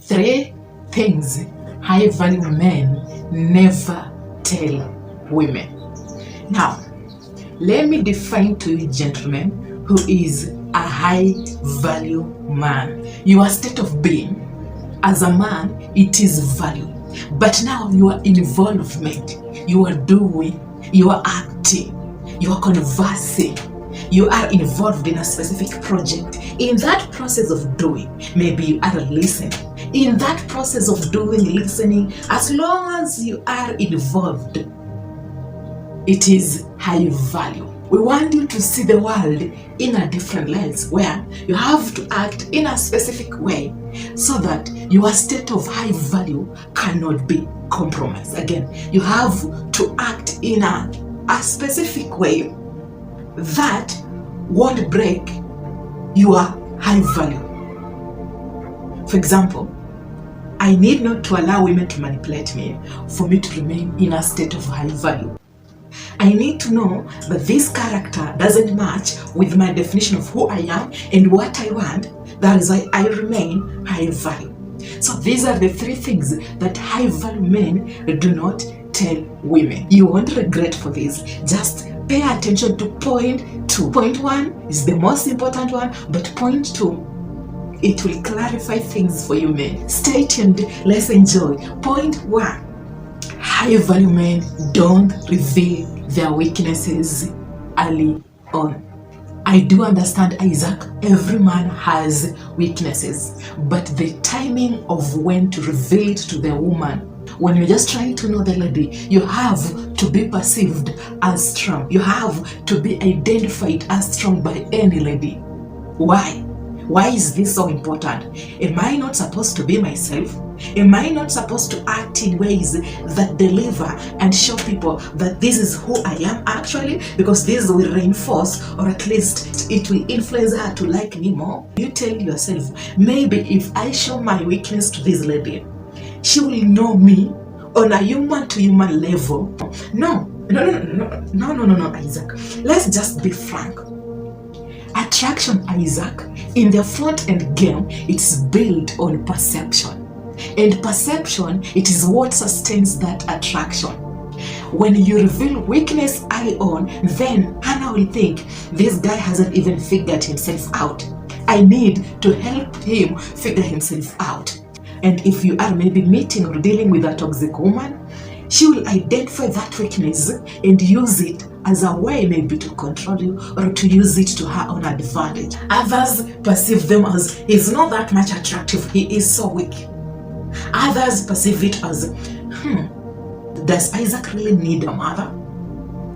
3 things high value men never tell women. Now, let me define to you, gentlemen, who is a high value man. Your state of being as a man, it is value. But now your involvement, you are doing, you are acting, you are conversing, you are involved in a specific project. In that process of doing, maybe you are listening. In that process of doing, listening, as long as you are involved, it is high value. We want you to see the world in a different lens, where you have to act in a specific way so that your state of high value cannot be compromised. Again, you have to act in a specific way that won't break your high value. For example, I need not to allow women to manipulate me for me to remain in a state of high value. I need to know that this character doesn't match with my definition of who I am and what I want. That is why I remain high value. So these are the 3 things that high value men do not tell women. You won't regret for this. Just pay attention to point 2. Point 1 is the most important one, but point 2, it will clarify things for you men. Stay tuned. Let's enjoy. Point 1. High value men don't reveal their weaknesses early on. I do understand, Isaac, every man has weaknesses, but the timing of when to reveal it to the woman, when you're just trying to know the lady, you have to be perceived as strong. You have to be identified as strong by any lady. Why? Why is this so important? Am I not supposed to be myself? Am I not supposed to act in ways that deliver and show people that this is who I am actually? Because this will reinforce, or at least it will influence her to like me more. You tell yourself, maybe if I show my weakness to this lady, she will know me on a human to human level. No, Isaac. Let's just be frank. Attraction, Isaac, in the front end game, it's built on perception. And perception, it is what sustains that attraction. When you reveal weakness early on, then Hannah will think, this guy hasn't even figured himself out. I need to help him figure himself out. And if you are maybe meeting or dealing with a toxic woman, she will identify that weakness and use it as a way maybe to control you or to use it to her own advantage. Others perceive them as, he's not that much attractive, he is so weak. Others perceive it as, does Isaac really need a mother?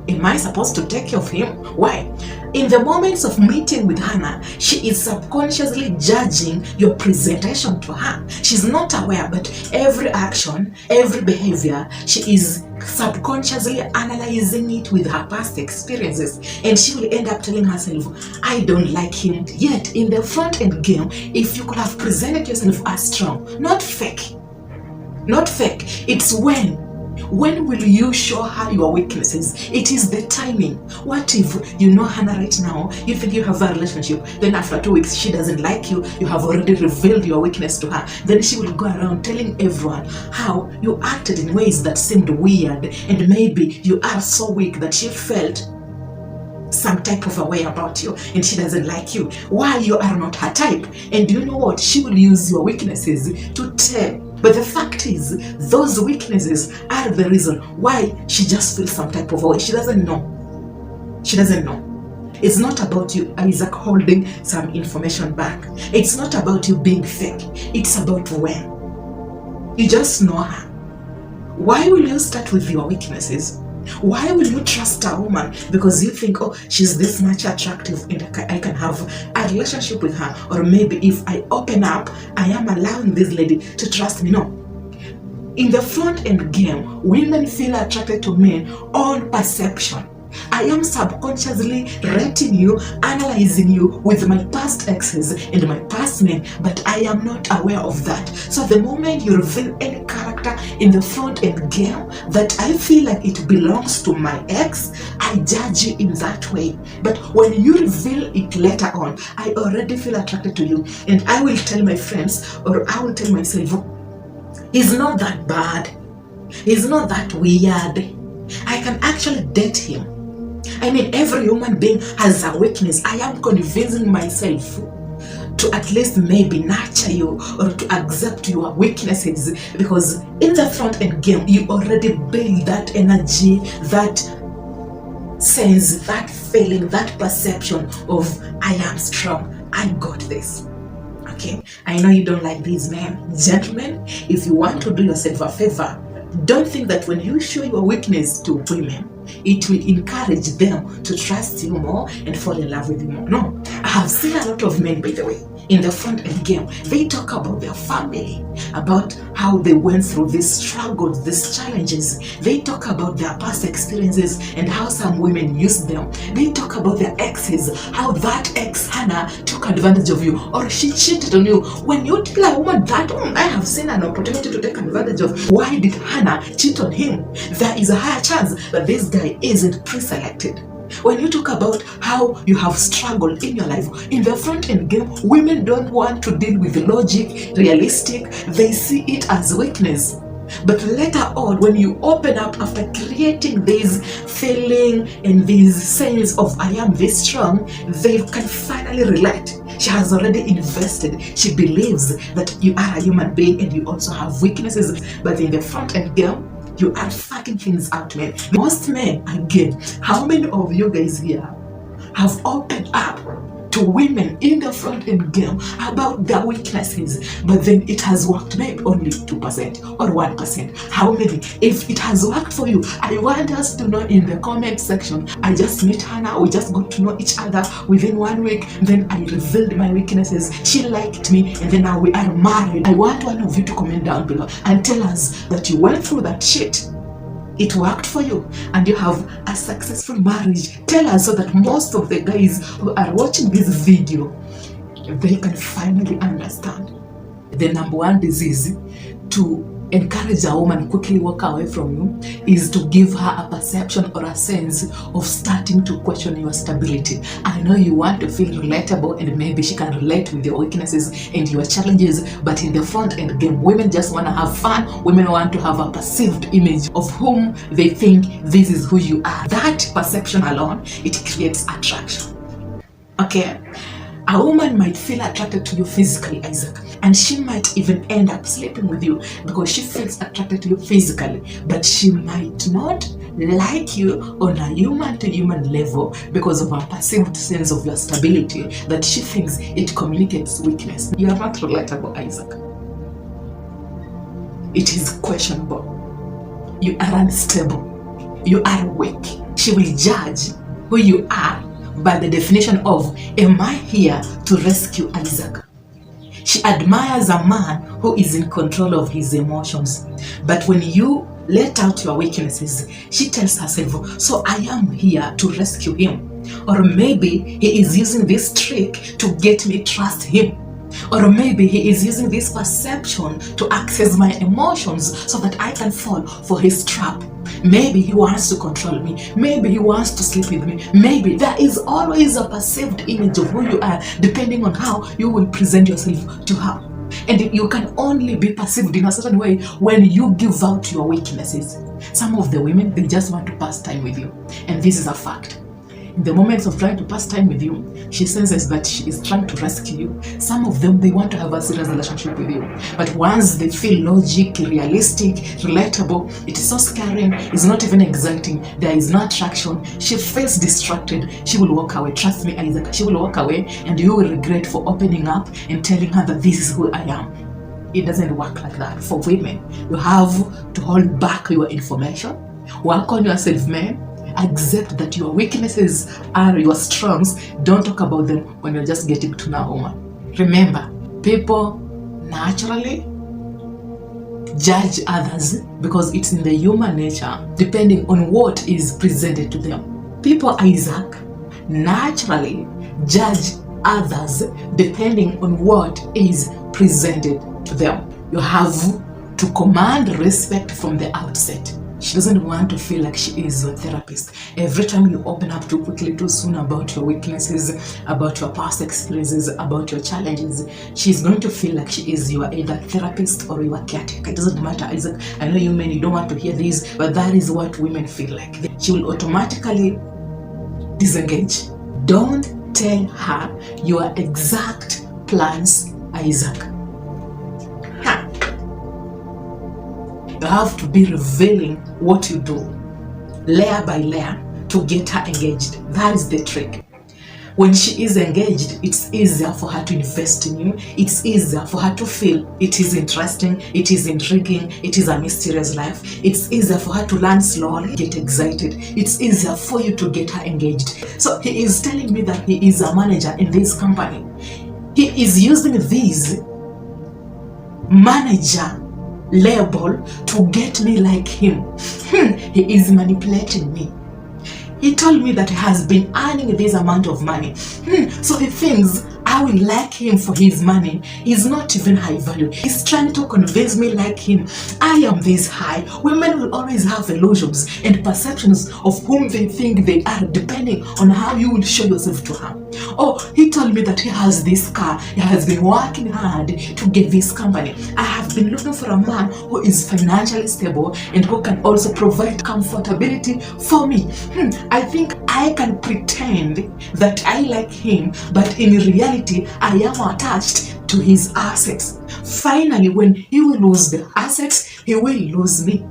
Am I supposed to take care of him? Why? In the moments of meeting with Hannah, she is subconsciously judging your presentation to her. She's not aware, but every action, every behavior, she is subconsciously analyzing it with her past experiences, and she will end up telling herself, I don't like him. Yet in the front end game, if you could have presented yourself as strong, not fake, it's when will you show her your weaknesses? It is the timing. What if you know Hannah right now, you think you have a relationship, then after 2 weeks she doesn't like you, you have already revealed your weakness to her, then she will go around telling everyone how you acted in ways that seemed weird, and maybe you are so weak that she felt some type of a way about you and she doesn't like you. Why? You are not her type. And you know what? She will use your weaknesses to tell. But the fact is, those weaknesses are the reason why she just feels some type of way. She doesn't know. It's not about you, Isaac, holding some information back. It's not about you being fake. It's about when you just know her. Why will you start with your weaknesses? Why will you trust a woman because you think, oh, she's this much attractive and I can have a relationship with her, or maybe if I open up, I am allowing this lady to trust me? No. In the front end game, women feel attracted to men on perception. I am subconsciously rating you, analyzing you with my past exes and my past men, but I am not aware of that. So the moment you reveal any character character in the front end game that I feel like it belongs to my ex, I judge you in that way. But when you reveal it later on, I already feel attracted to you, and I will tell my friends, or I will tell myself, he's not that bad, he's not that weird, I can actually date him. I mean, every human being has a weakness. I am convincing myself to at least maybe nurture you or to accept your weaknesses, because in the front end game you already build that energy, that sense, that feeling, that perception of I am strong, I got this. Okay, I know you don't like these men. Gentlemen, if you want to do yourself a favor, don't think that when you show your weakness to women, it will encourage them to trust you more and fall in love with you more. No, I have seen a lot of men, by the way, in the front end game. They talk about their family, about how they went through these struggles, these challenges. They talk about their past experiences and how some women used them. They talk about their exes, how that ex Hannah took advantage of you or she cheated on you. When you tell a woman that, I have seen an opportunity to take advantage of, why did Hannah cheat on him? There is a higher chance that this guy isn't pre-selected. When you talk about how you have struggled in your life, in the front end game, women don't want to deal with logic, realistic, they see it as weakness. But later on, when you open up after creating this feeling and this sense of I am this strong, they can finally relate. She has already invested. She believes that you are a human being and you also have weaknesses. But in the front end game, you are fucking things out, man. Most men, again, how many of you guys here have opened up to women in the front end game about their weaknesses, but then it has worked maybe only 2% or 1%? How many? If it has worked for you, I want us to know in the comment section. I just met Hannah, we just got to know each other within 1 week, then I revealed my weaknesses, she liked me, and then now we are married. I want one of you to comment down below and tell us that you went through that shit, it worked for you, and you have a successful marriage. Tell us so that most of the guys who are watching this video, they can finally understand. The number one disease to encourage a woman quickly walk away from you is to give her a perception or a sense of starting to question your stability. I know you want to feel relatable and maybe she can relate with your weaknesses and your challenges, but in the front end game, women just want to have fun. Women want to have a perceived image of whom they think this is who you are. That perception alone, it creates attraction. Okay? A woman might feel attracted to you physically, Isaac, and she might even end up sleeping with you because she feels attracted to you physically, but she might not like you on a human-to-human level because of a perceived sense of your stability that she thinks it communicates weakness. You are not relatable, Isaac. It is questionable. You are unstable. You are weak. She will judge who you are by the definition of, am I here to rescue Isaac? She admires a man who is in control of his emotions. But when you let out your weaknesses, she tells herself, so I am here to rescue him. Or maybe he is using this trick to get me trust him. Or maybe he is using this perception to access my emotions so that I can fall for his trap. Maybe he wants to control me. Maybe he wants to sleep with me. Maybe there is always a perceived image of who you are depending on how you will present yourself to her. And you can only be perceived in a certain way when you give out your weaknesses. Some of the women, they just want to pass time with you. And this is a fact. In the moments of trying to pass time with you, she senses that she is trying to rescue you. Some of them, they want to have a serious relationship with you. But once they feel logic, realistic, relatable, it is so scaring, it's not even exciting, there is no attraction, she feels distracted, she will walk away. Trust me, Isaac, she will walk away and you will regret for opening up and telling her that this is who I am. It doesn't work like that. For women, you have to hold back your information, work on yourself, men. Accept that your weaknesses are your strengths. Don't talk about them when you're just getting to know a woman. Remember, people naturally judge others because it's in the human nature, depending on what is presented to them. People, Isaac, naturally judge others depending on what is presented to them. You have to command respect from the outset. She doesn't want to feel like she is your therapist. Every time you open up too quickly, too soon about your weaknesses, about your past experiences, about your challenges, she's going to feel like she is your either therapist or your caretaker. It doesn't matter, Isaac. I know you men, you don't want to hear this, but that is what women feel like. She will automatically disengage. Don't tell her your exact plans, Isaac. You have to be revealing what you do, layer by layer, to get her engaged. That is the trick. When she is engaged, it's easier for her to invest in you. It's easier for her to feel it is interesting, it is intriguing, it is a mysterious life. It's easier for her to learn slowly, get excited. It's easier for you to get her engaged. So he is telling me that he is a manager in this company. He is using this manager label to get me like him. He is manipulating me. He told me that he has been earning this amount of money. So he thinks I will like him for his money. He's not even high value. He's trying to convince me like him. I am this high. Women will always have illusions and perceptions of whom they think they are, depending on how you will show yourself to her. Oh, he told me that he has this car. He has been working hard to get this company. I have been looking for a man who is financially stable and who can also provide comfortability for me. I think I can pretend that I like him, but in reality, I am attached to his assets. Finally, when he will lose the assets, he will lose me.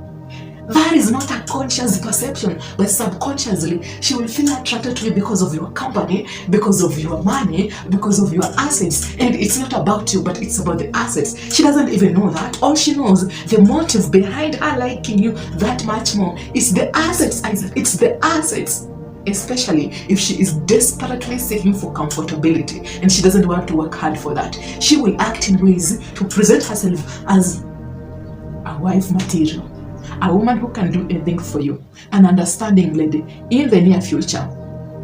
That is not a conscious perception, but subconsciously, she will feel attracted to you because of your company, because of your money, because of your assets. And it's not about you, but it's about the assets. She doesn't even know that. All she knows, the motive behind her liking you that much more, is the assets, Isaac. It's the assets. Especially if she is desperately seeking for comfortability and she doesn't want to work hard for that. She will act in ways to present herself as a wife material. A woman who can do anything for you, an understanding lady. In the near future,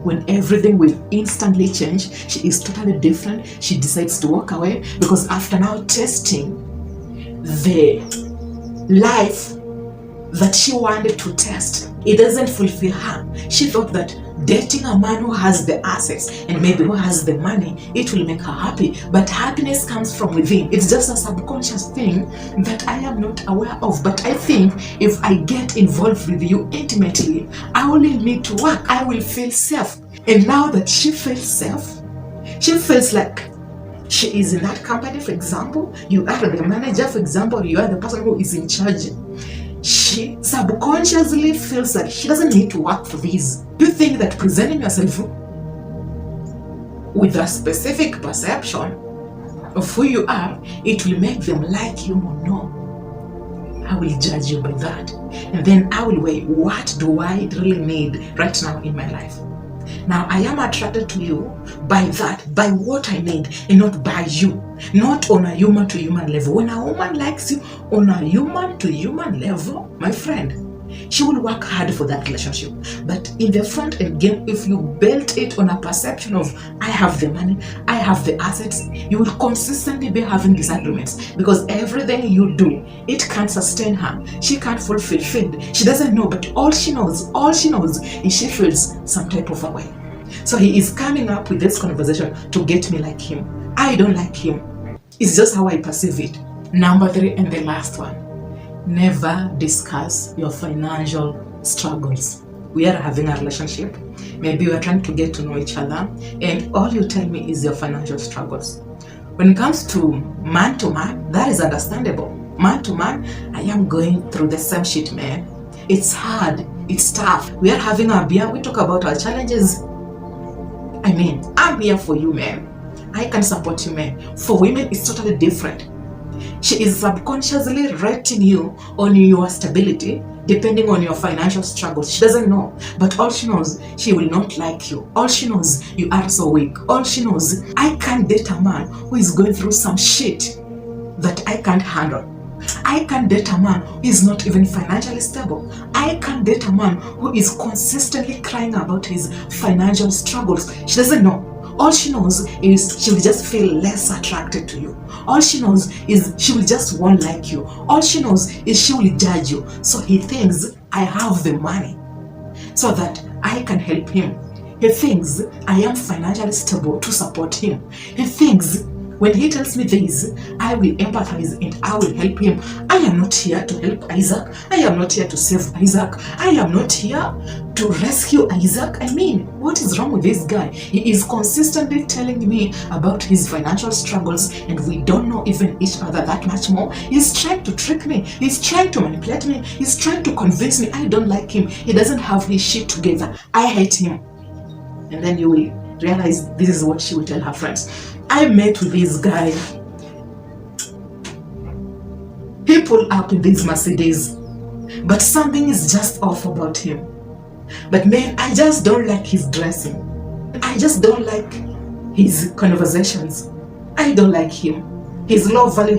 when everything will instantly change, she is totally different. She decides to walk away because after now testing the life that she wanted to test, it doesn't fulfill her. She thought that dating a man who has the assets and maybe who has the money, it will make her happy. But happiness comes from within. It's just a subconscious thing that I am not aware of. But I think if I get involved with you intimately, I only need to work. I will feel safe. And now that she feels safe, she feels like she is in that company, for example. You are the manager, for example. You are the person who is in charge. She subconsciously feels that she doesn't need to work for this. You think that presenting yourself with a specific perception of who you are, it will make them like you more? No. I will judge you by that. And then I will weigh, what do I really need right now in my life? Now, I am attracted to you by that, by what I need, and not by you. Not on a human-to-human level. When a woman likes you on a human-to-human level, my friend, she will work hard for that relationship. But in the front end game, if you build it on a perception of, I have the money, I have the assets, you will consistently be having disagreements because everything you do, it can't sustain her. She can't fulfill. She doesn't know, but all she knows is she feels some type of a way. So he is coming up with this conversation to get me like him. I don't like him. It's just how I perceive it. Number 3 and the last one. Never discuss your financial struggles. We are having a relationship. Maybe we are trying to get to know each other, and all you tell me is your financial struggles. When it comes to man, that is understandable. Man to man, I am going through the same shit, man. It's hard. It's tough. We are having a beer. We talk about our challenges. I mean, I'm here for you, man. I can support you, man. For women, it's totally different. She is subconsciously rating you on your stability depending on your financial struggles. She doesn't know, but all she knows, she will not like you. All she knows, you are so weak. All she knows, I can't date a man who is going through some shit that I can't handle. I can't date a man who is not even financially stable. I can't date a man who is consistently crying about his financial struggles. She doesn't know. All she knows is she will just feel less attracted to you. All she knows is she will just won't like you. All she knows is she will judge you. So he thinks, I have the money so that I can help him. He thinks I am financially stable to support him. He thinks when he tells me this, I will empathize and I will help him. I am not here to help Isaac. I am not here to save Isaac. I am not here to rescue Isaac. I mean, what is wrong with this guy? He is consistently telling me about his financial struggles and we don't know even each other that much more. He's trying to trick me. He's trying to manipulate me. He's trying to convince me I don't like him. He doesn't have his shit together. I hate him. And then you will realize this is what she will tell her friends. I met with this guy. He pulled up in this Mercedes, but something is just off about him. But man, I just don't like his dressing. I just don't like his conversations. I don't like him. His low value.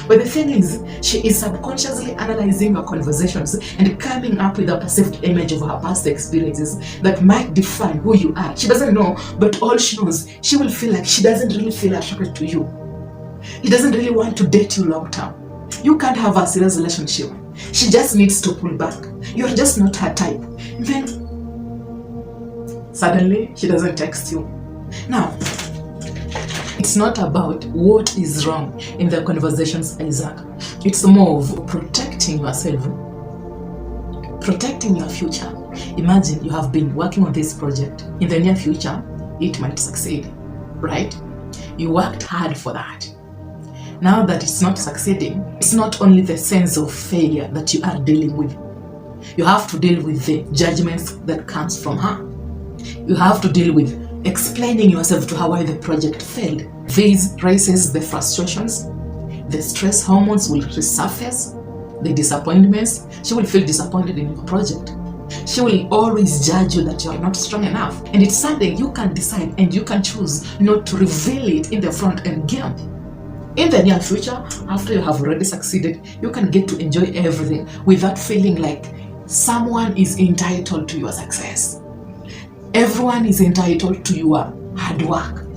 But the thing is, she is subconsciously analyzing her conversations and coming up with a perceived image of her past experiences that might define who you are. She doesn't know, but all she knows, she will feel like she doesn't really feel attracted to you. He doesn't really want to date you long term. You can't have a serious relationship. She just needs to pull back. You're just not her type. Then, suddenly, she doesn't text you. Now, it's not about what is wrong in the conversations, Isaac. It's more of protecting yourself, protecting your future. Imagine you have been working on this project. In the near future, it might succeed, right? You worked hard for that. Now that it's not succeeding, it's not only the sense of failure that you are dealing with. You have to deal with the judgments that comes from her. You have to deal with explaining yourself to her why the project failed. This raises the frustrations, the stress hormones will resurface, the disappointments. She will feel disappointed in your project. She will always judge you that you are not strong enough. And it's something you can decide and you can choose not to reveal it in the front end game. In the near future, after you have already succeeded, you can get to enjoy everything without feeling like someone is entitled to your success. Everyone is entitled to your hard work.